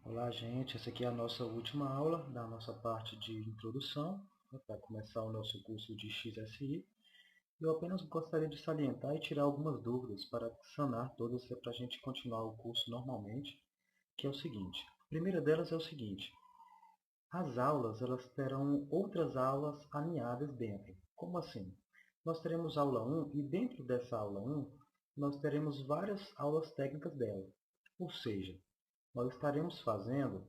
Olá, gente. Essa aqui é a nossa última aula da nossa parte de introdução, né, para começar o nosso curso de XSI. Eu apenas gostaria de salientar e tirar algumas dúvidas para sanar todas para a gente continuar o curso normalmente, que é o seguinte. A primeira delas é o seguinte: as aulas elas terão outras aulas alinhadas dentro. Como assim? Nós teremos aula 1 e dentro dessa aula 1 nós teremos várias aulas técnicas dela. Ou seja, nós estaremos fazendo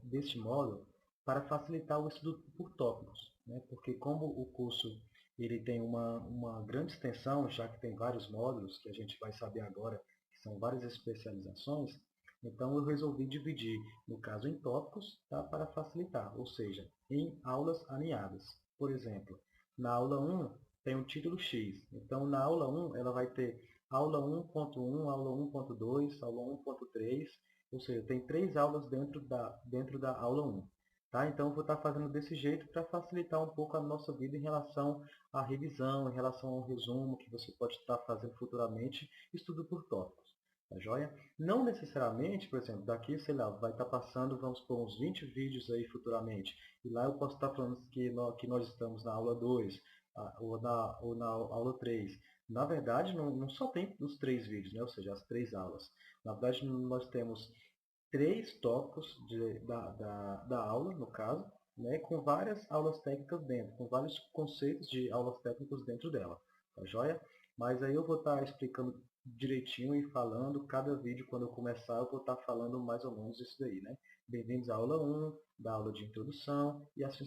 deste modo para facilitar o estudo por tópicos, né? Porque como o curso ele tem uma grande extensão, já que tem vários módulos, que a gente vai saber agora, que são várias especializações, então eu resolvi dividir, no caso, em tópicos, tá? Para facilitar, ou seja, em aulas alinhadas. Por exemplo, na aula 1 tem o título X, então na aula 1 ela vai ter aula 1.1, aula 1.2, aula 1.3, ou seja, tem três aulas dentro da aula 1. Tá? Então, eu vou estar fazendo desse jeito para facilitar um pouco a nossa vida em relação à revisão, em relação ao resumo que você pode estar fazendo futuramente, estudo por tópicos. Tá joia? Não necessariamente, por exemplo, daqui, sei lá, vai estar passando, vamos por uns 20 vídeos aí futuramente, e lá eu posso estar falando que nós estamos na aula 2, ou na aula 3. Na verdade, não só tem os três vídeos, né? Ou seja, as três aulas. Na verdade, nós temos três tópicos da aula, no caso, né, com várias aulas técnicas dentro, com vários conceitos de aulas técnicas dentro dela, tá joia? Mas aí eu vou estar explicando direitinho e falando, cada vídeo quando eu começar eu vou estar falando mais ou menos isso daí, né? Bem-vindos à aula 1, da aula de introdução e assim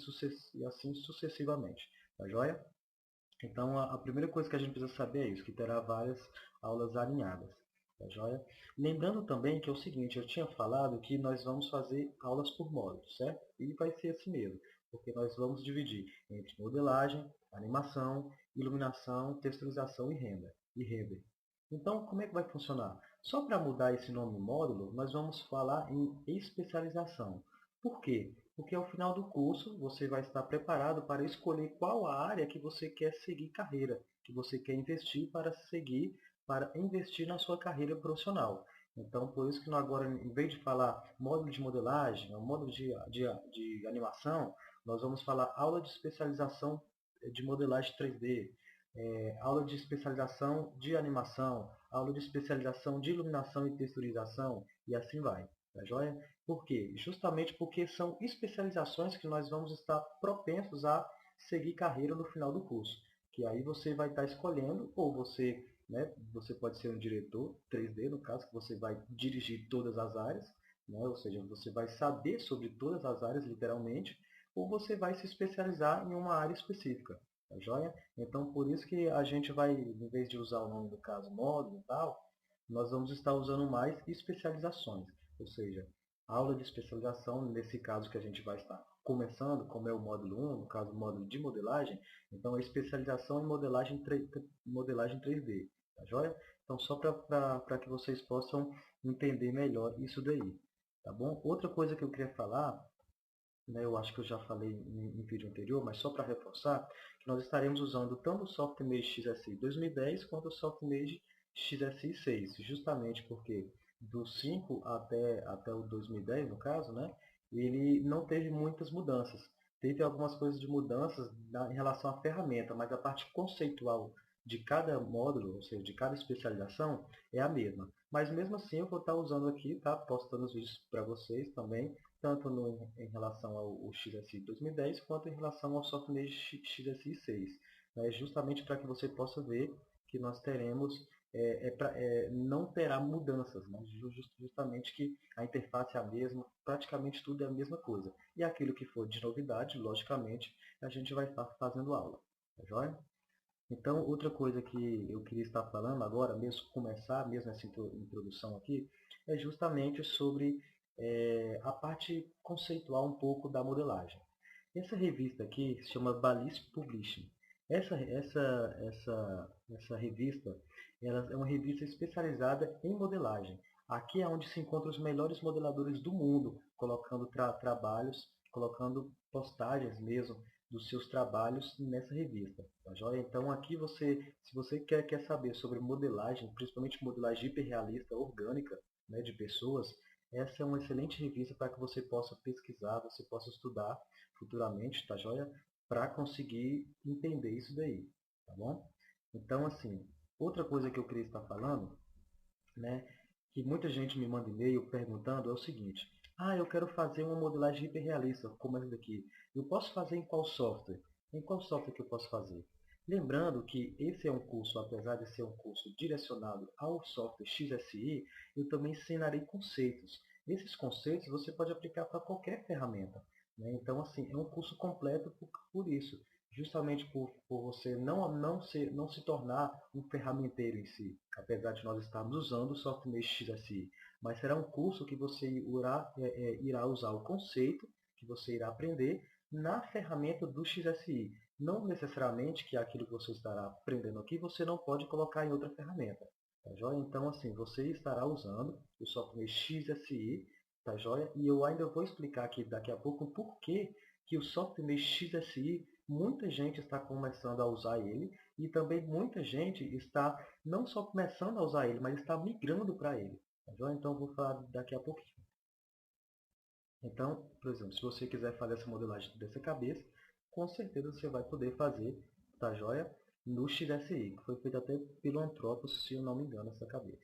sucessivamente, tá joia? Então, a primeira coisa que a gente precisa saber é isso, que terá várias aulas alinhadas, tá joia? Lembrando também que é o seguinte, eu tinha falado que nós vamos fazer aulas por módulo, certo? E vai ser assim mesmo, porque nós vamos dividir entre modelagem, animação, iluminação, texturização e render. Então, como é que vai funcionar? Só para mudar esse nome módulo, nós vamos falar em especialização. Por quê? Porque ao final do curso você vai estar preparado para escolher qual a área que você quer seguir carreira, que você quer investir para investir na sua carreira profissional. Então, por isso que agora, em vez de falar módulo de modelagem, ou módulo de animação, nós vamos falar aula de especialização de modelagem 3D, aula de especialização de animação, aula de especialização de iluminação e texturização, e assim vai. Tá joia? Por quê? Justamente porque são especializações que nós vamos estar propensos a seguir carreira no final do curso. Que aí você vai estar escolhendo, ou você, né, você pode ser um diretor 3D, no caso, que você vai dirigir todas as áreas, né, ou seja, você vai saber sobre todas as áreas, literalmente, ou você vai se especializar em uma área específica. Tá joia? Então, por isso que a gente vai, em vez de usar o nome do caso módulo e tal, nós vamos estar usando mais especializações. Ou seja, aula de especialização, nesse caso que a gente vai estar começando, como é o módulo 1, no caso o módulo de modelagem, então é especialização em modelagem 3D, tá joia? Então só para que vocês possam entender melhor isso daí, tá bom? Outra coisa que eu queria falar, né, eu acho que eu já falei em vídeo anterior, mas só para reforçar, que nós estaremos usando tanto o SoftMage XSI 2010 quanto o SoftMage XSI 6, justamente porque do 5 até o 2010, no caso, né, ele não teve muitas mudanças. Teve algumas coisas de mudanças em relação à ferramenta, mas a parte conceitual de cada módulo, ou seja, de cada especialização, é a mesma. Mas mesmo assim eu vou estar usando aqui, tá, postando os vídeos para vocês também, tanto em relação ao XSI 2010 quanto em relação ao software XSI 6, né? Justamente para que você possa ver que nós teremos, não terá mudanças, né? Justamente que a interface é a mesma, praticamente tudo é a mesma coisa. E aquilo que for de novidade, logicamente, a gente vai estar fazendo aula. Tá joia? Então, outra coisa que eu queria estar falando agora, mesmo começar mesmo essa introdução aqui, é justamente sobre a parte conceitual um pouco da modelagem. Essa revista aqui se chama Ballistic Publishing. Essa revista ela é uma revista especializada em modelagem. Aqui é onde se encontram os melhores modeladores do mundo, colocando trabalhos, colocando postagens mesmo dos seus trabalhos nessa revista. Tá joia? Então aqui se você quer saber sobre modelagem, principalmente modelagem hiperrealista, orgânica, né, de pessoas, essa é uma excelente revista para que você possa pesquisar, você possa estudar futuramente, tá joia? Para conseguir entender isso daí, tá bom? Então, assim, outra coisa que eu queria estar falando, né, que muita gente me manda e-mail perguntando é o seguinte: ah, eu quero fazer uma modelagem hiperrealista, como essa daqui. Eu posso fazer em qual software? Em qual software que eu posso fazer? Lembrando que esse é um curso, apesar de ser um curso direcionado ao software XSI, eu também ensinarei conceitos. Esses conceitos você pode aplicar para qualquer ferramenta, né? Então, assim, é um curso completo por isso, justamente por você não se tornar um ferramenteiro em si, apesar de nós estarmos usando o software XSI. Mas será um curso que você irá usar o conceito, que você irá aprender na ferramenta do XSI. Não necessariamente que aquilo que você estará aprendendo aqui você não pode colocar em outra ferramenta. Tá joia? Então, assim, você estará usando o software XSI, tá joia? E eu ainda vou explicar aqui daqui a pouco o porquê que o software XSI, muita gente está começando a usar ele e também muita gente está não só começando a usar ele, mas está migrando para ele. Tá joia? Então, eu vou falar daqui a pouquinho. Então, por exemplo, se você quiser fazer essa modelagem dessa cabeça, com certeza você vai poder fazer, tá joia? No XSI, que foi feito até pelo Anthropos, se eu não me engano, essa cabeça,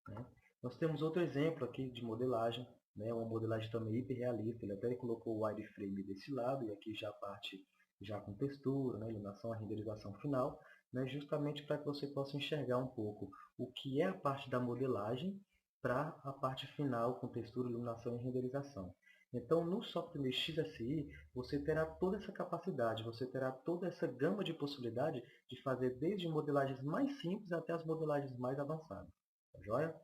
né? Nós temos outro exemplo aqui de modelagem, né? Uma modelagem também hiperrealista. Ele até colocou o wireframe desse lado e aqui já a parte já com textura, né? Iluminação, a renderização final, né? Justamente para que você possa enxergar um pouco o que é a parte da modelagem para a parte final com textura, iluminação e renderização. Então, no software XSI, você terá toda essa capacidade, você terá toda essa gama de possibilidade de fazer desde modelagens mais simples até as modelagens mais avançadas. Tá joia?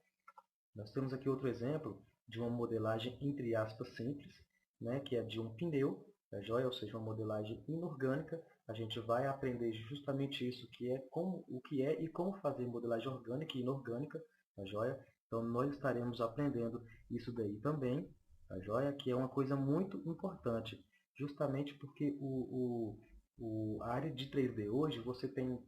Nós temos aqui outro exemplo de uma modelagem, entre aspas, simples, né, que é de um pneu, tá joia? Ou seja, uma modelagem inorgânica. A gente vai aprender justamente isso, que é o que é e como fazer modelagem orgânica e inorgânica, tá joia? Então, nós estaremos aprendendo isso daí também, tá joia? Que é uma coisa muito importante, justamente porque a área de 3D hoje, você tem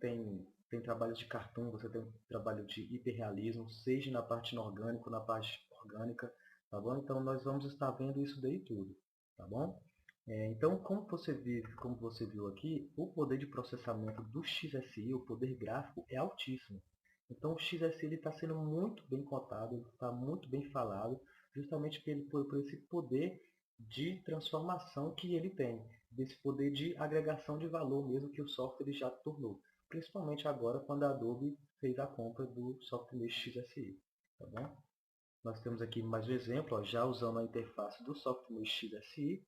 trabalhos de cartoon, você tem trabalho de hiperrealismo, seja na parte inorgânica ou na parte orgânica, tá bom? Então, nós vamos estar vendo isso daí tudo, tá bom? Então, como você viu aqui, o poder de processamento do XSI, o poder gráfico, é altíssimo. Então, o XSI está sendo muito bem cotado, está muito bem falado, justamente por esse poder de transformação que ele tem, desse poder de agregação de valor mesmo que o software já tornou, principalmente agora quando a Adobe fez a compra do software XSI. Tá bom? Nós temos aqui mais um exemplo, ó, já usando a interface do software XSI,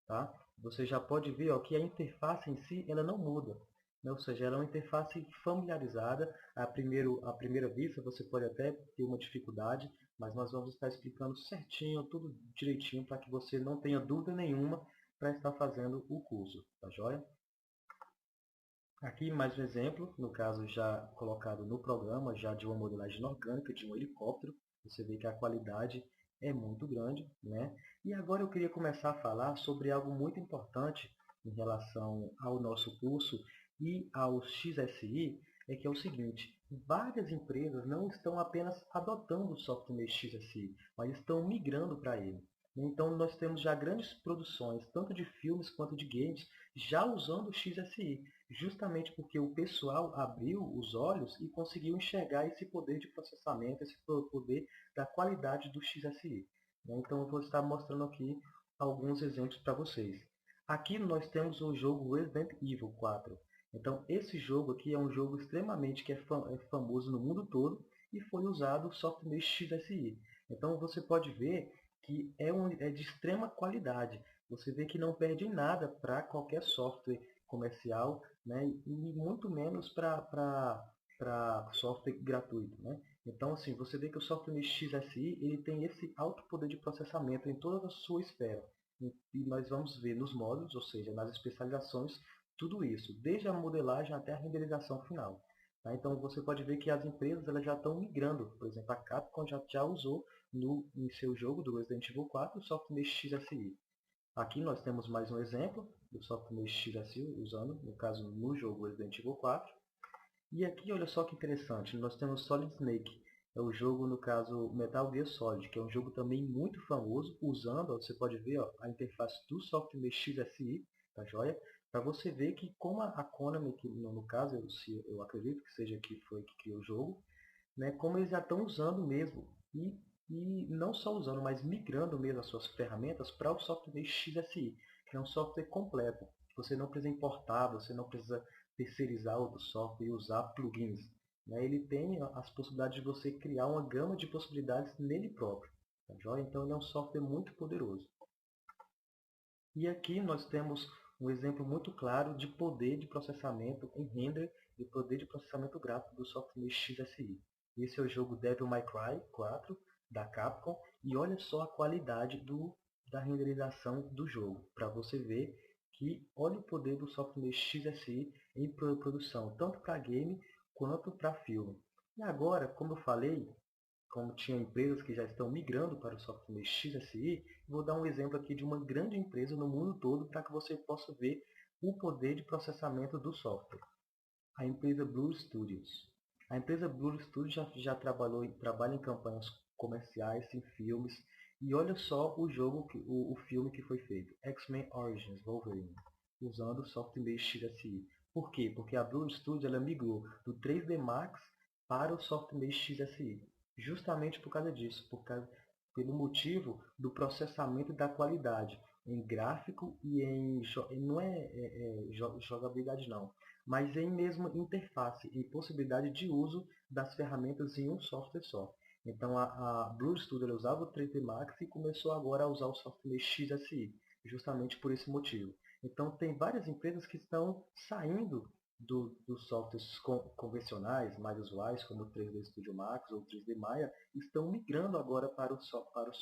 tá? Você já pode ver, ó, que a interface em si ela não muda, né? Ou seja, ela é uma interface familiarizada. À primeira vista você pode até ter uma dificuldade, mas nós vamos estar explicando certinho, tudo direitinho, para que você não tenha dúvida nenhuma para estar fazendo o curso, tá joia? Aqui mais um exemplo, no caso já colocado no programa, já de uma modelagem orgânica de um helicóptero. Você vê que a qualidade é muito grande, né? E agora eu queria começar a falar sobre algo muito importante em relação ao nosso curso e ao XSI, é que é o seguinte: várias empresas não estão apenas adotando o software XSI, mas estão migrando para ele. Então, nós temos já grandes produções, tanto de filmes quanto de games, já usando o XSI, justamente porque o pessoal abriu os olhos e conseguiu enxergar esse poder de processamento, esse poder da qualidade do XSI. Então, eu vou estar mostrando aqui alguns exemplos para vocês. Aqui nós temos o jogo Resident Evil 4. Então, esse jogo aqui é um jogo extremamente é famoso no mundo todo e foi usado o software XSI. Então, você pode ver que é de extrema qualidade. Você vê que não perde em nada para qualquer software comercial, né? E muito menos para software gratuito, né? Então, assim, você vê que o software XSI ele tem esse alto poder de processamento em toda a sua esfera. E nós vamos ver nos módulos, ou seja, nas especializações, tudo isso, desde a modelagem até a renderização final. Tá? Então, você pode ver que as empresas elas já estão migrando. Por exemplo, a Capcom já usou em seu jogo do Resident Evil 4 o software XSI. Aqui nós temos mais um exemplo do software XSI usando, no caso, no jogo Resident Evil 4. E aqui, olha só que interessante, nós temos Solid Snake. é o jogo, no caso, Metal Gear Solid, que é um jogo também muito famoso, usando, ó, você pode ver, ó, a interface do software XSI, tá joia? Para você ver que como a Konami, que no caso eu acredito que seja que foi que criou o jogo, né, como eles já estão usando mesmo, e não só usando, mas migrando mesmo as suas ferramentas para o software XSI, que é um software completo. Você não precisa importar, você não precisa terceirizar outro software e usar plugins, né? Ele tem as possibilidades de você criar uma gama de possibilidades nele próprio. Tá joia? Então ele é um software muito poderoso. E aqui nós temos um exemplo muito claro de poder de processamento em render e poder de processamento gráfico do software XSI. Esse é o jogo Devil May Cry 4 da Capcom e olha só a qualidade da renderização do jogo, para você ver que olha o poder do software XSI em produção, tanto para game quanto para filme. E agora, como eu falei, como tinha empresas que já estão migrando para o software XSI, vou dar um exemplo aqui de uma grande empresa no mundo todo para que você possa ver o poder de processamento do software. A empresa Blur Studios. A empresa Blur Studios já trabalha em campanhas comerciais, em filmes, e olha só o jogo, o filme que foi feito, X-Men Origins Wolverine, usando o software XSI. Por quê? Porque a Blur Studios ela migrou do 3D Max para o software XSI, justamente por causa disso, pelo motivo do processamento da qualidade em gráfico e não jogabilidade não, mas em mesmo interface e possibilidade de uso das ferramentas em um software só. Então a Blur Studio usava o 3D Max e começou agora a usar o software XSI, justamente por esse motivo. Então tem várias empresas que estão saindo dos softwares convencionais, mais usuais, como o 3D Studio Max ou o 3D Maya, estão migrando agora para o software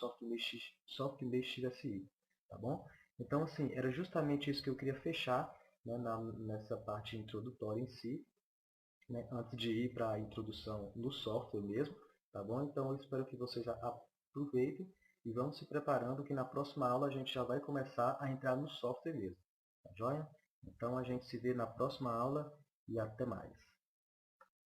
XSI. Tá bom? Então, assim, era justamente isso que eu queria fechar, né, nessa parte introdutória em si, né, antes de ir para a introdução no software mesmo, tá bom? Então, eu espero que vocês aproveitem e vão se preparando que na próxima aula a gente já vai começar a entrar no software mesmo, tá joia? Então, a gente se vê na próxima aula e até mais.